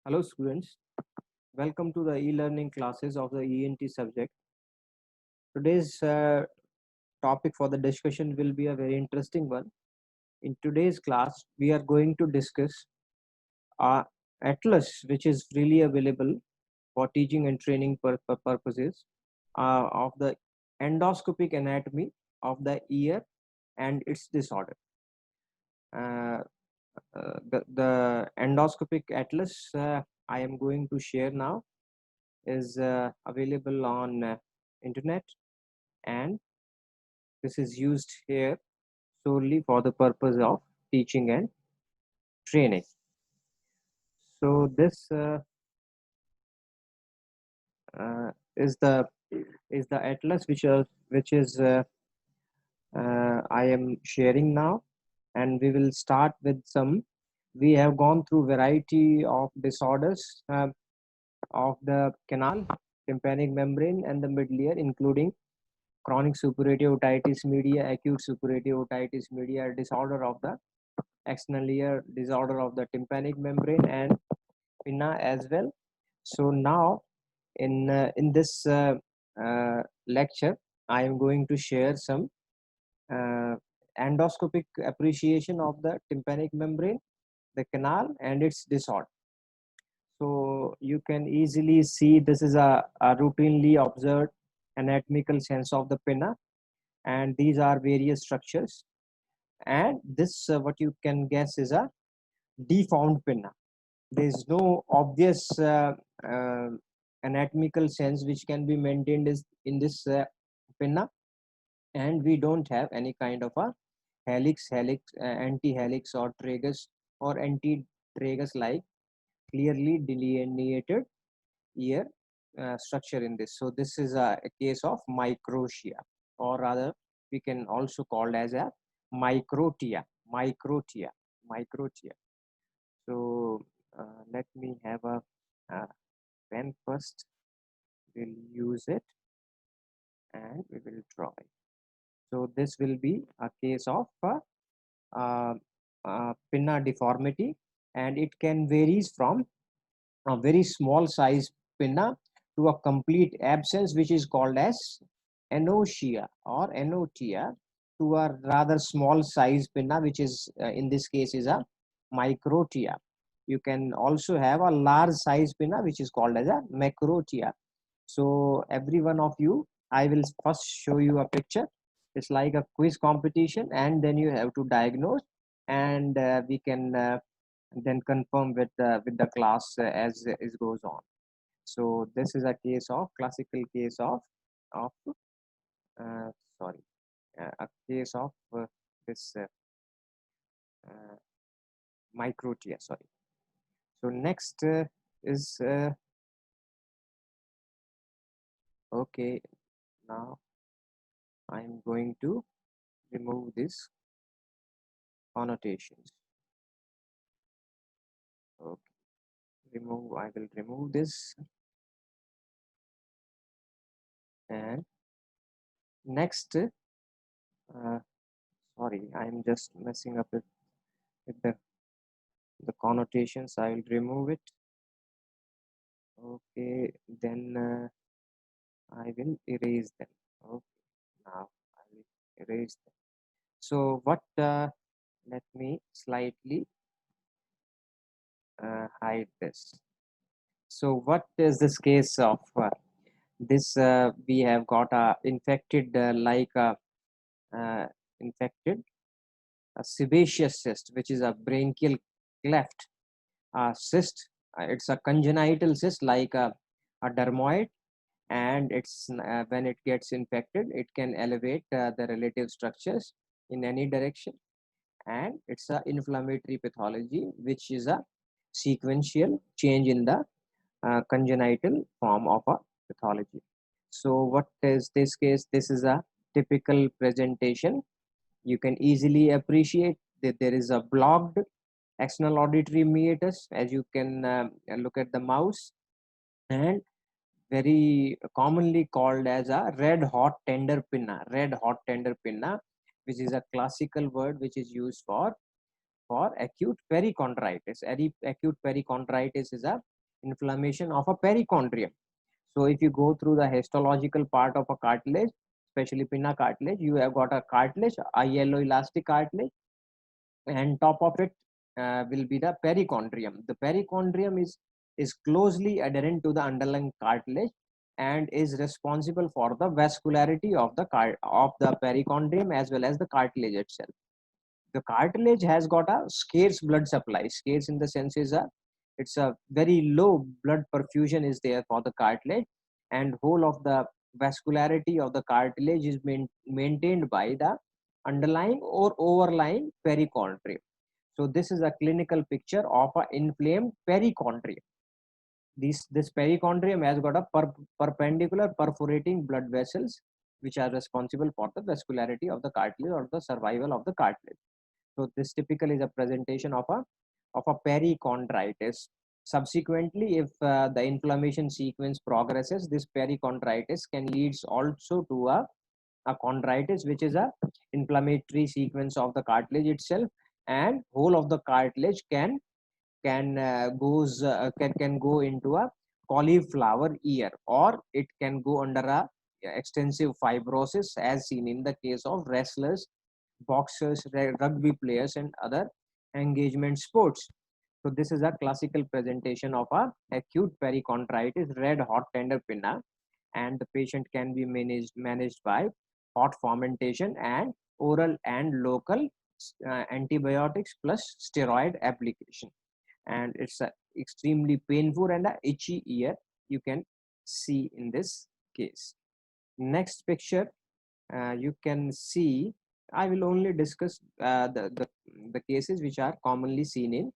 Hello students, welcome to the e-learning classes of the ENT subject. Today's topic for the discussion will be a very interesting one. In today's class, we are going to discuss uh, atlas which is freely available for teaching and training purposes of the endoscopic anatomy of the ear and its disorder. Uh, the endoscopic atlas I am going to share now is available on internet, and this is used here solely for the purpose of teaching and training. So this is the atlas which I am sharing now, and we will start with some. We have gone through variety of disorders of the canal, tympanic membrane, and the middle ear, including chronic suppurative otitis media, acute suppurative otitis media, disorder of the external ear, disorder of the tympanic membrane, and pinna as well. So now in this lecture, I am going to share some uh, endoscopic appreciation of the tympanic membrane, the canal, and its disorder. So you can easily see this is a routinely observed anatomical sense of the pinna, and these are various structures. And this, what you can guess, is a deformed pinna. There is no obvious uh, anatomical sense which can be maintained in this pinna, and we don't have any kind of a anti-helix or tragus or anti-tragus like clearly delineated ear structure in this. So this is a case of microtia, or rather we can also call as a microtia, microtia, microtia. So let me have a pen first. We'll use it and we will draw it. So this will be a case of uh, pinna deformity, and it can varies from a very small size pinna to a complete absence, which is called as anotia or anotia, to a rather small size pinna, which is in this case is a microtia. You can also have a large size pinna, which is called as a macrotia. So every one of you, I will first show you a picture. It's like a quiz competition, and then you have to diagnose, and we can then confirm with the class as it goes on. So this is a case of classical case of uh, sorry a case of this uh, microtia. Sorry. So next is okay. Now I'm going to remove these connotations. Okay, remove. I will remove this, and next. Sorry, I'm just messing up with the connotations. I will remove it. Okay, then I will erase them. Okay, now I will erase them. So what? Let me slightly hide this. So what is this case of? This we have got a infected uh, infected a sebaceous cyst, which is a branchial cleft cyst. It's a congenital cyst like a dermoid, and it's when it gets infected, it can elevate the relative structures in any direction, and it's a inflammatory pathology, which is a sequential change in the congenital form of a pathology. So what is this case? This is a typical presentation. You can easily appreciate that there is a blocked external auditory meatus, as you can look at the mouse, and very commonly called as a red hot tender pinna, red hot tender pinna, which is a classical word which is used for acute perichondritis. Acute perichondritis is a inflammation of a perichondrium. So if you go through the histological part of a cartilage, especially pinna cartilage, you have got a cartilage, a yellow elastic cartilage, and top of it will be the perichondrium. The perichondrium is closely adherent to the underlying cartilage and is responsible for the vascularity of the perichondrium as well as the cartilage itself. The cartilage has got a scarce blood supply. Scarce in the sense is it's a very low blood perfusion is there for the cartilage, and whole of the vascularity of the cartilage is maintained by the underlying or overlying perichondrium. So this is a clinical picture of an inflamed perichondrium. This perichondrium has got a perpendicular perforating blood vessels which are responsible for the vascularity of the cartilage or the survival of the cartilage. So this typically is a presentation of a perichondritis. Subsequently, if the inflammation sequence progresses, this perichondritis can leads also to a chondritis, which is a inflammatory sequence of the cartilage itself, and whole of the cartilage can go into a cauliflower ear, or it can go under a extensive fibrosis as seen in the case of wrestlers, boxers, rugby players, and other engagement sports. So this is a classical presentation of a acute perichondritis, red hot tender pinna, and the patient can be managed by hot fomentation and oral and local antibiotics plus steroid application. And it's a extremely painful and a itchy ear you can see in this case. Next picture, you can see I will only discuss the cases which are commonly seen in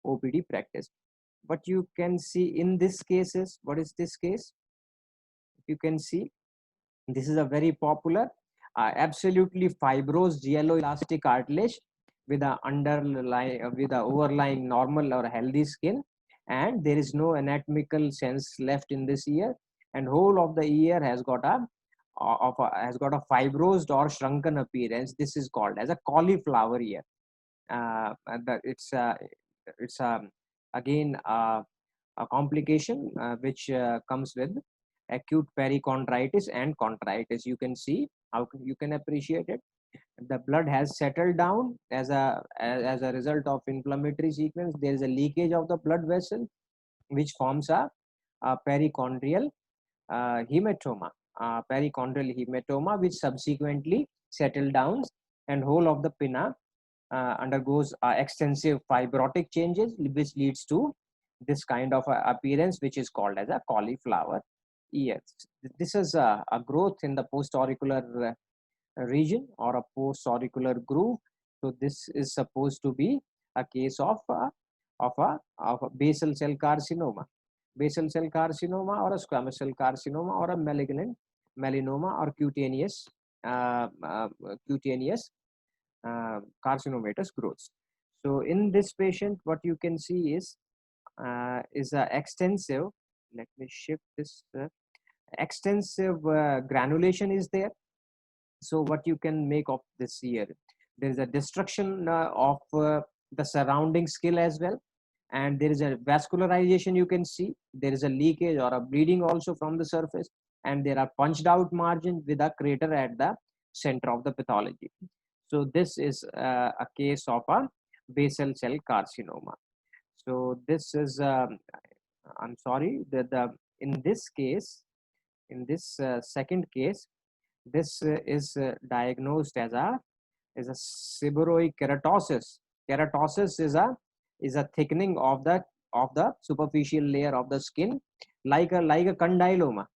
OPD practice. But you can see in this cases, what is this case? You can see this is a very popular, absolutely fibrous yellow-elastic cartilage with a overlying normal or healthy skin, and there is no anatomical sense left in this ear, and whole of the ear has got a fibrosed or shrunken appearance. This is called as a cauliflower ear. It's again a complication which comes with acute perichondritis and chondritis. You can see how you can appreciate it. The blood has settled down as a result of inflammatory sequence. There is a leakage of the blood vessel which forms a perichondrial hematoma, perichondrial hematoma, which subsequently settle down, and whole of the pinna undergoes extensive fibrotic changes, which leads to this kind of appearance, which is called as a cauliflower ear. This is a growth in the post-auricular region or a post-auricular groove. So this is supposed to be a case of a basal cell carcinoma, or a squamous cell carcinoma, or a malignant melanoma, or cutaneous carcinomatous growths. So in this patient, what you can see is a extensive. Let me shift this. Extensive granulation is there. So what you can make of this here? There is a destruction of the surrounding skill as well, and there is a vascularization. You can see there is a leakage or a bleeding also from the surface, and there are punched out margins with a crater at the center of the pathology. So this is a case of a basal cell carcinoma. So this is I'm sorry that in this case, in this second case, this is diagnosed as a seborrheic keratosis. Keratosis is a thickening of the superficial layer of the skin, like a condyloma,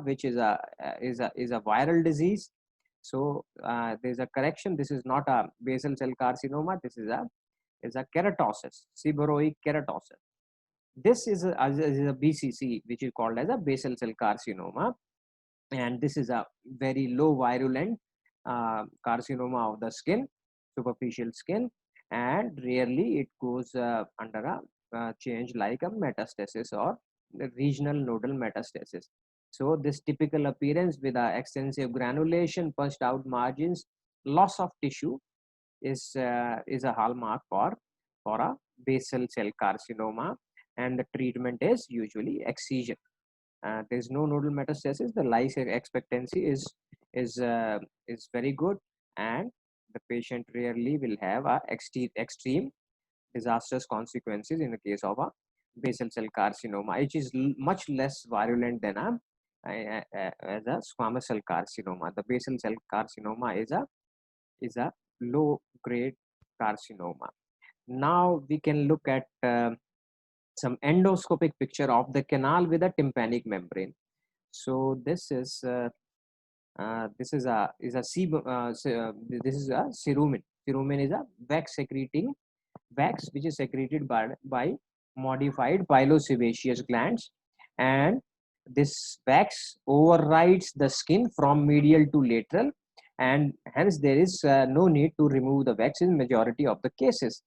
which is a viral disease. So there's a correction. This is not a basal cell carcinoma. This is a keratosis, seborrheic keratosis. This is a BCC, which is called as a basal cell carcinoma, and this is a very low virulent carcinoma of the skin, superficial skin, and rarely it goes under a change like a metastasis or regional nodal metastasis. So this typical appearance with extensive granulation, punched out margins, loss of tissue is a hallmark for a basal cell carcinoma. and the treatment is usually excision. There's no nodal metastasis. The life expectancy is very good, and the patient rarely will have a extreme disastrous consequences in the case of a basal cell carcinoma, which is much less virulent than as a squamous cell carcinoma. The basal cell carcinoma is a low grade carcinoma. Now we can look at some endoscopic picture of the canal with a tympanic membrane. So this is a cerumen. Cerumen is a wax secreting wax which is secreted by modified pilosebaceous glands, and this wax overrides the skin from medial to lateral, and hence there is no need to remove the wax in majority of the cases.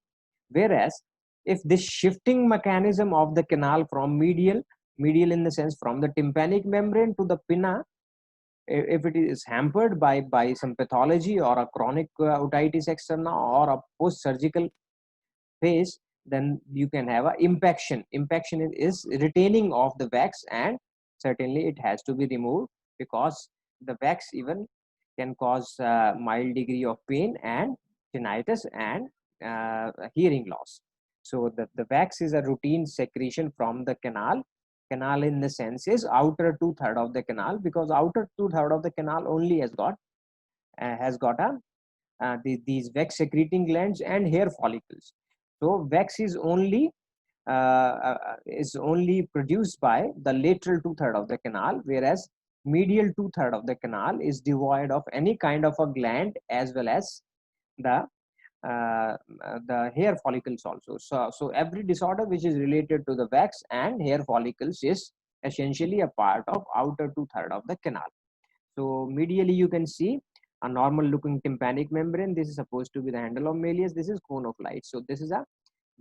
Whereas if this shifting mechanism of the canal from medial in the sense from the tympanic membrane to the pinna, if it is hampered by some pathology or a chronic otitis externa or a post surgical phase, then you can have a impaction. Impaction is retaining of the wax, and certainly it has to be removed, because the wax even can cause mild degree of pain and tinnitus and hearing loss. So the wax is a routine secretion from the canal. Canal in the sense is outer two-third of the canal, because outer two-third of the canal only has got a these wax secreting glands and hair follicles. So wax is only produced by the lateral two-third of the canal, whereas medial two-third of the canal is devoid of any kind of a gland, as well as the hair follicles also. So every disorder which is related to the wax and hair follicles is essentially a part of outer two-third of the canal. So medially you can see a normal looking tympanic membrane. This is supposed to be the handle of Malleus. This is cone of light. So this is a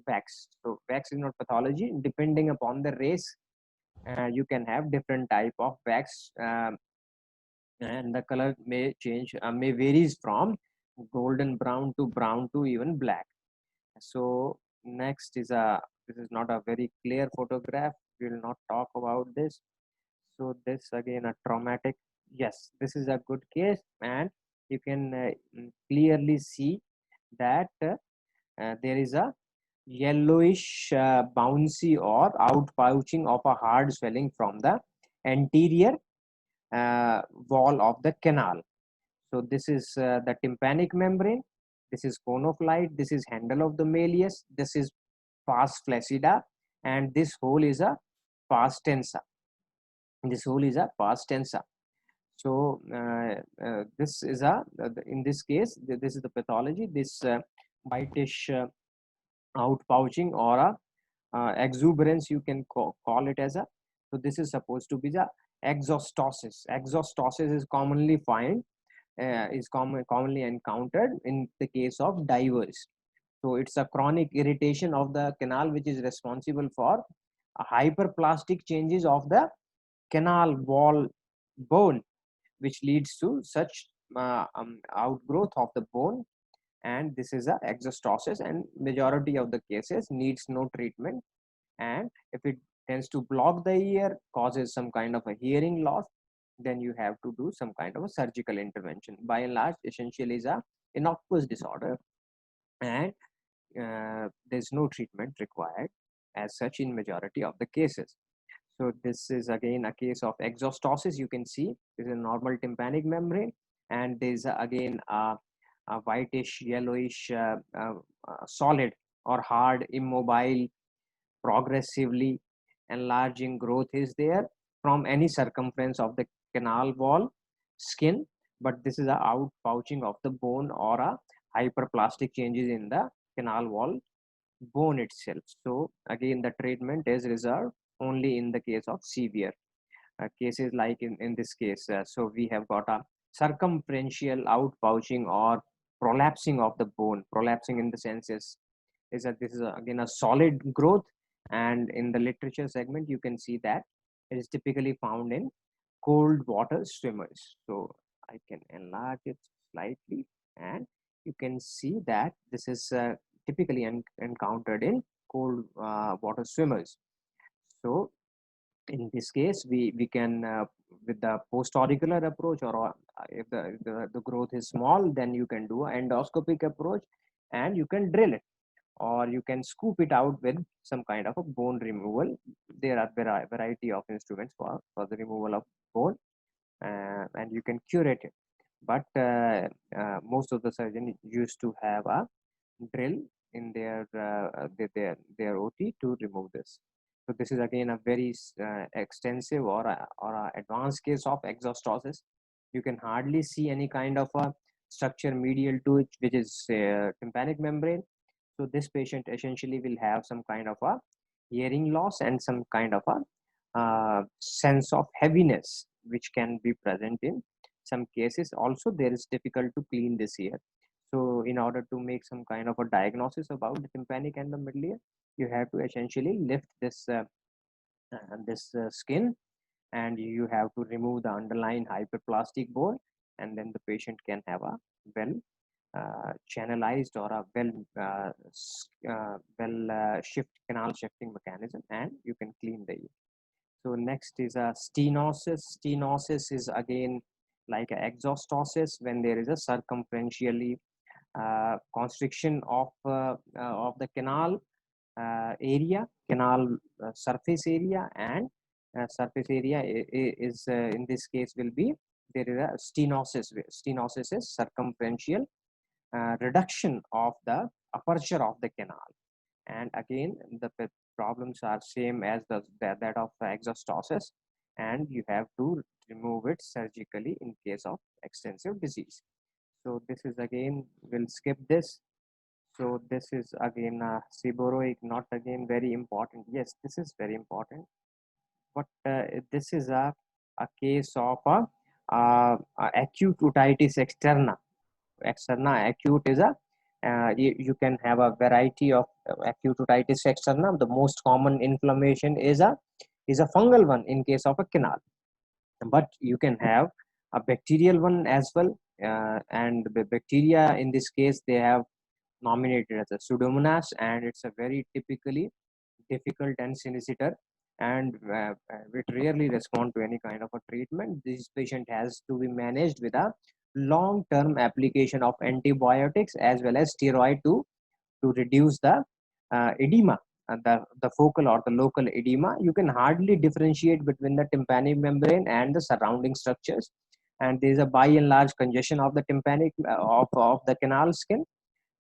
wax. So wax is not pathology. Depending upon the race, you can have different type of wax, and the color may change, may varies from golden brown to even black. So next is this is not a very clear photograph. We will not talk about this. So this again a traumatic. Yes, this is a good case, and you can clearly see that there is a yellowish bouncy or outpouching of a hard swelling from the anterior wall of the canal. So this is the tympanic membrane, this is cone of light, this is handle of the Malleus, this is pars flaccida, and this hole is a pars tensa. This hole is a pars tensa. So this is in this case, this is the pathology. This whitish outpouching or a exuberance, you can call it as a. So this is supposed to be the exostosis. Exostosis is commonly commonly encountered in the case of divers. So it's a chronic irritation of the canal which is responsible for hyperplastic changes of the canal wall bone, which leads to such outgrowth of the bone, and this is a exostosis, and majority of the cases needs no treatment. And if it tends to block the ear, causes some kind of a hearing loss, then you have to do some kind of a surgical intervention. By and large, essentially is a innocuous disorder, and there's no treatment required as such in majority of the cases. So this is again a case of exostosis. You can see this is a normal tympanic membrane, and there's again a whitish yellowish solid or hard immobile progressively enlarging growth is there from any circumference of the canal wall skin, but this is a outpouching of the bone or a hyperplastic changes in the canal wall bone itself. So again the treatment is reserved only in the case of severe cases, like in this case. So we have got a circumferential outpouching or prolapsing of the bone. Prolapsing in the sense is that this is again a solid growth, and in the literature segment you can see that it is typically found in cold water swimmers. So I can enlarge it slightly, and you can see that this is typically encountered in cold water swimmers. So in this case, we can with the post-auricular approach, or if the growth is small, then you can do an endoscopic approach and you can drill it, or you can scoop it out with some kind of a bone removal. There are variety of instruments for the removal of bone, and you can curate it. But most of the surgeons used to have a drill in their OT to remove this. So this is again a very extensive or a advanced case of exostosis. You can hardly see any kind of a structure medial to it, which is tympanic membrane. So this patient essentially will have some kind of a hearing loss and some kind of a sense of heaviness, which can be present in some cases. Also, there is difficult to clean this ear. So in order to make some kind of a diagnosis about the tympanic and the middle ear, you have to essentially lift this skin, and you have to remove the underlying hyperplastic bone, and then the patient can have a well channelized or a shift canal shifting mechanism, and you can clean the ear. So next is a stenosis. Stenosis is again like a exostosis when there is a circumferentially constriction of the canal canal surface area, and surface area is in this case will be, there is a stenosis. Stenosis is circumferential reduction of the aperture of the canal, and again the problems are same as that of exostosis, and you have to remove it surgically in case of extensive disease. So this is again, we'll skip this. So this is again seborrheic, not again very important. Yes, this is very important, but this is a case of acute otitis externa. Externa acute is you can have a variety of acute otitis externa. The most common inflammation is a fungal one in case of a canal, but you can have a bacterial one as well. And the bacteria in this case, they have nominated as a Pseudomonas, and it's a very typically difficult and sinister, and it rarely respond to any kind of a treatment. This patient has to be managed with a long-term application of antibiotics as well as steroid to reduce the edema, and the focal or the local edema. You can hardly differentiate between the tympanic membrane and the surrounding structures, and there is a by and large congestion of the tympanic of the canal skin,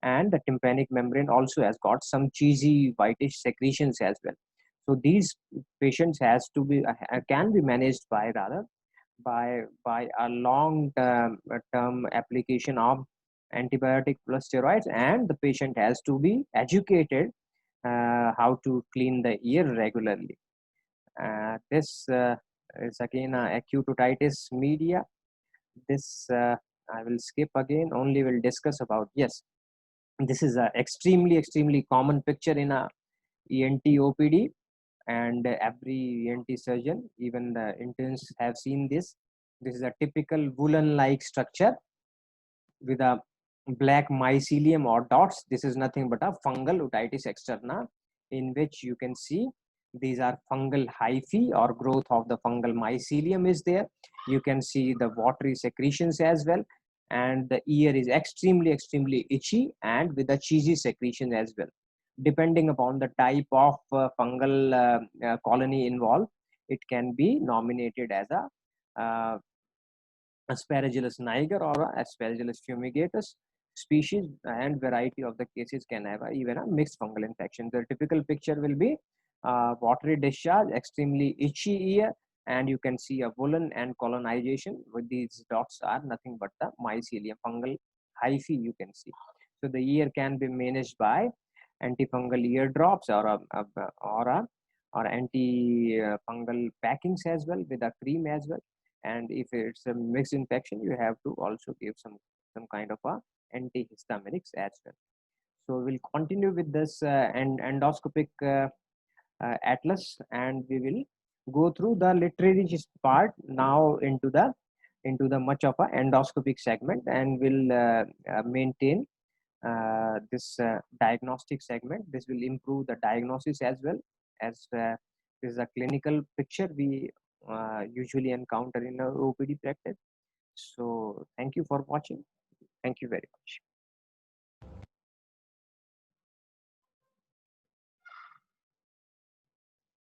and the tympanic membrane also has got some cheesy whitish secretions as well. So these patients has to be can be managed by rather by a long term application of antibiotic plus steroids, and the patient has to be educated how to clean the ear regularly. This is again acute otitis media. This I will skip again, only will discuss about. Yes, this is a extremely common picture in a ENT OPD, and every ENT surgeon, even the interns, have seen this. This is a typical woolen-like structure with a black mycelium or dots. This is nothing but a fungal otitis externa, in which you can see these are fungal hyphae or growth of the fungal mycelium is there. You can see the watery secretions as well, and the ear is extremely itchy and with a cheesy secretion as well. Depending upon the type of fungal colony involved, it can be nominated as a Aspergillus niger or Aspergillus fumigatus species, and variety of the cases can have even a mixed fungal infection. The typical picture will be watery discharge, extremely itchy ear, and you can see a woolen and colonization with these dots are nothing but the mycelium, fungal hyphae you can see. So the ear can be managed by antifungal ear drops or antifungal packings as well, with a cream as well. And if it's a mixed infection, you have to also give some kind of a antihistaminics as well. So we'll continue with this endoscopic atlas, and we will go through the literary part now into the much of a endoscopic segment, and will maintain this diagnostic segment. This will improve the diagnosis as well as This is a clinical picture we usually encounter in our OPD practice. So thank you for watching. Thank you very much.